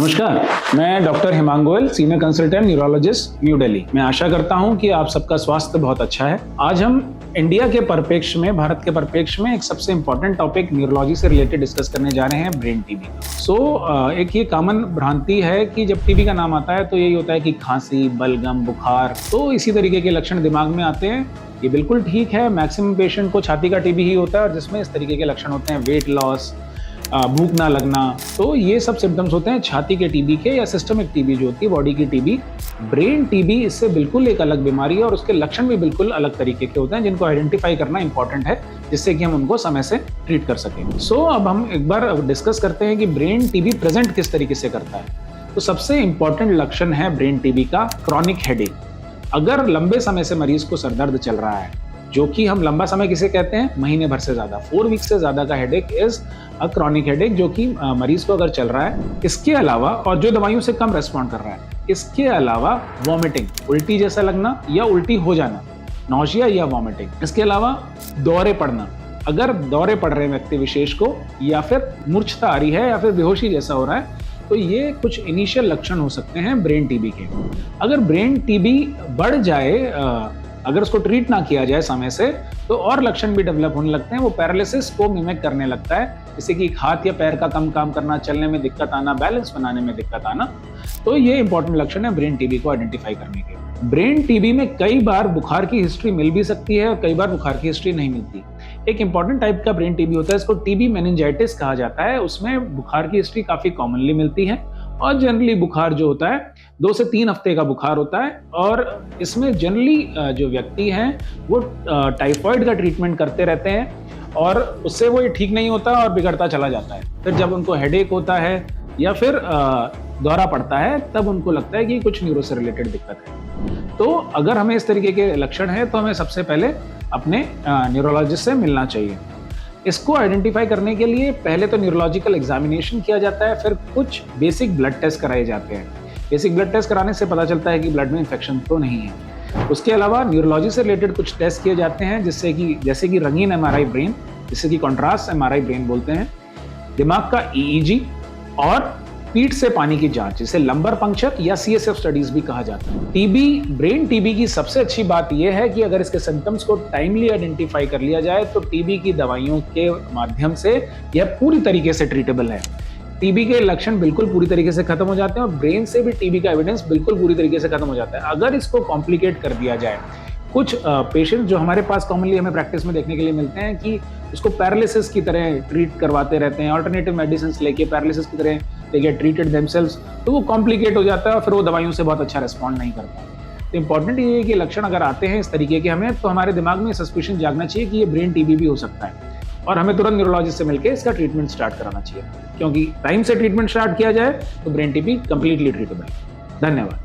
नमस्कार, मैं doctor Himang Goyal, senior consultant neurologist, new Delhi. मैं आशा करता हूं कि आप सबका स्वास्थ्य बहुत अच्छा है। आज हम इंडिया के परिप्रेक्ष्य में, भारत के परिप्रेक्ष्य में एक सबसे इंपॉर्टेंट टॉपिक न्यूरोलॉजी से रिलेटेड डिस्कस करने जा रहे हैं, ब्रेन टीबी। एक ये कॉमन भ्रांति है कि जब टीबी का नाम आता है तो यही होता है कि खांसी, बलगम, बुखार, तो इसी तरीके के लक्षण दिमाग में आते हैं। ये बिल्कुल ठीक है, मैक्सिमम पेशेंट को छाती का टीबी ही होता है और जिसमें इस तरीके के लक्षण होते हैं, वेट लॉस, भूख ना लगना, तो ये सब सिम्टम्स होते हैं छाती के टीबी के या सिस्टमिक टीबी जो होती है, बॉडी की टीबी। ब्रेन टीबी इससे बिल्कुल एक अलग बीमारी है और उसके लक्षण भी बिल्कुल अलग तरीके के होते हैं जिनको आइडेंटिफाई करना इंपॉर्टेंट है, जिससे कि हम उनको समय से ट्रीट कर सकें। अब हम एक बार डिस्कस करते हैं कि ब्रेन टीबी प्रेजेंट किस तरीके से करता है। तो सबसे इंपॉर्टेंट लक्षण है ब्रेन टीबी का क्रॉनिक हेडेक। अगर लंबे समय से मरीज को सरदर्द चल रहा है, जो कि हम लंबा समय किसे कहते हैं, महीने भर से ज्यादा, 4 वीक से ज्यादा का headache is a chronic headache, जो कि मरीज को अगर चल रहा है। इसके अलावा, और जो दवाइयों से कम रेस्पॉन्ड कर रहा है, इसके अलावा वॉमिटिंग, उल्टी जैसा लगना या उल्टी हो जाना, नौशिया या वॉमिटिंग। इसके अलावा दौरे पड़ना, अगर दौरे पड़ रहे हैं व्यक्ति विशेष को, या फिर मूर्छता आ रही है या फिर बेहोशी जैसा हो रहा है, तो ये कुछ इनिशियल लक्षण हो सकते हैं ब्रेन टीबी के। अगर ब्रेन टीबी बढ़ जाए, अगर उसको ट्रीट ना किया जाए समय से, तो और लक्षण भी डेवलप होने लगते हैं। वो पैरालिसिस को मिमिक करने लगता है, जैसे कि हाथ या पैर का कम काम करना, चलने में दिक्कत आना, बैलेंस बनाने में दिक्कत आना। तो ये इंपॉर्टेंट लक्षण है ब्रेन टीबी को आइडेंटिफाई करने के। ब्रेन टीबी में कई बार बुखार की हिस्ट्री मिल भी सकती है और कई बार बुखार की हिस्ट्री नहीं मिलती। एक इंपॉर्टेंट टाइप का ब्रेन टीबी होता है, इसको टीबी मेनिंजाइटिस कहा जाता है। उसमें बुखार की हिस्ट्री काफी कॉमनली मिलती है और जनरली बुखार जो होता है 2 से 3 हफ्ते का बुखार होता है। और इसमें जनरली जो व्यक्ति हैं वो टाइफाइड का ट्रीटमेंट करते रहते हैं और उससे वो ठीक नहीं होता और बिगड़ता चला जाता है। फिर जब उनको हेडेक होता है या फिर दौरा पड़ता है, तब उनको लगता है कि कुछ न्यूरो से रिलेटेड दिक्कत है। तो अगर हमें इस तरीके के लक्षण है तो हमें सबसे पहले अपने न्यूरोलॉजिस्ट से मिलना चाहिए। इसको आइडेंटिफाई करने के लिए पहले तो न्यूरोलॉजिकल एग्जामिनेशन किया जाता है, फिर कुछ बेसिक ब्लड टेस्ट कराए जाते हैं। बेसिक ब्लड टेस्ट कराने से पता चलता है कि ब्लड में इन्फेक्शन तो नहीं है। उसके अलावा न्यूरोलॉजी से रिलेटेड कुछ टेस्ट किए जाते हैं, जैसे कि रंगीन एमआरआई ब्रेन, जिससे कि कॉन्ट्रास्ट एमआरआई ब्रेन बोलते हैं, दिमाग का ईईजी और पीठ से पानी की जांच, जिसे लंबर पंक्चर या सीएसएफ स्टडीज भी कहा जाता है। ब्रेन टीबी की सबसे अच्छी बात यह है कि अगर इसके सिम्टम्स को टाइमली आइडेंटिफाई कर लिया जाए तो टीबी की दवाइयों के माध्यम से यह पूरी तरीके से ट्रीटेबल है। टीबी के लक्षण बिल्कुल पूरी तरीके से खत्म हो जाते हैं और ब्रेन से भी टीबी का एविडेंस बिल्कुल पूरी तरीके से खत्म हो जाता है। अगर इसको कॉम्प्लिकेट कर दिया जाए, कुछ पेशेंट जो हमारे पास कॉमनली हमें प्रैक्टिस में देखने के लिए मिलते हैं कि उसको पैरालिसिस की तरह ट्रीट करवाते रहते हैं, अल्टरनेटिव मेडिसिन लेके पैरालिसिस की तरह दे गेट ट्रीटेड देमसेल्व्स, तो वो कॉम्प्लिकेट हो जाता है और फिर वो दवाइयों से बहुत अच्छा रिस्पॉन्ड नहीं करता। तो इंपॉर्टेंट ये है कि लक्षण अगर आते हैं इस तरीके के हमें, तो हमारे दिमाग में सस्पिशन जागना चाहिए कि ये ब्रेन टीबी भी हो सकता है और हमें तुरंत न्यूरोलॉजिस्ट से मिलकर इसका ट्रीटमेंट स्टार्ट कराना चाहिए, क्योंकि टाइम से ट्रीटमेंट स्टार्ट किया जाए तो ब्रेन टीबी कंप्लीटली ट्रीटेबल है। धन्यवाद।